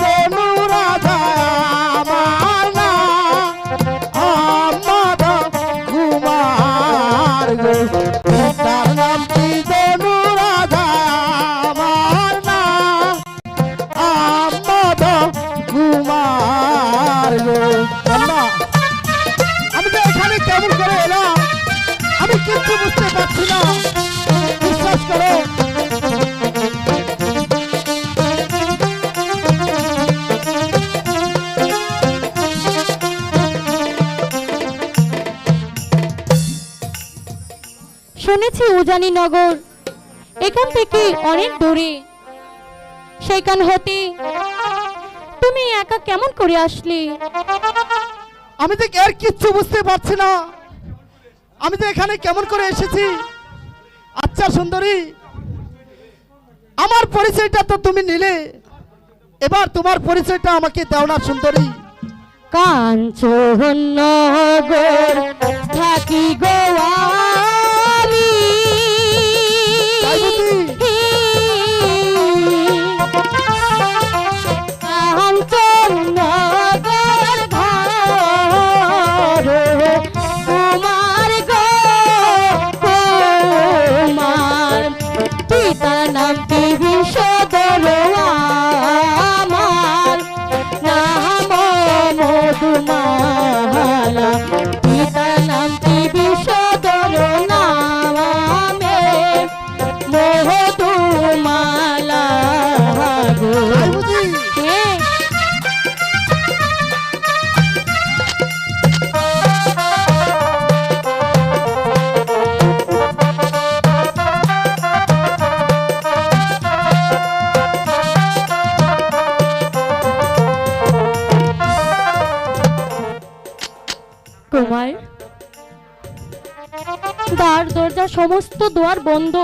তনু রাধা আমার না আমার কুমার গো পিতার নাম কি তনু রাধা আমার না আমার কুমার গো। আমি তো এখানে কেমন করে এলাম আমি কিন্তু বুঝতে পারছি না, বিশ্বাস করো। শুনেছি উজানিনগর এখান থেকে অনেক দূরে, সেখান হতে তুমি একা কেমন করে আসলে? আমি তো আর কিচ্ছু বুঝতে পারছি না, আমি তো এখানে কেমন করে এসেছি। আচ্ছা সুন্দরী, আমার পরিচয়টা তো তুমি নিলে, এবার তোমার পরিচয়টা আমাকে দাও না সুন্দরী। কাঞ্চননগর থাকি গোয়ালি কাঞ্চননগর ঘর কুমার গো কুমার পিতার নাম কি বিষধর আমার নাম মধুমালা পিতার নাম কি বিষধর নামে মধুমালা গো। কুমার দ্বার দরজা সমস্ত দুয়ার বন্ধ,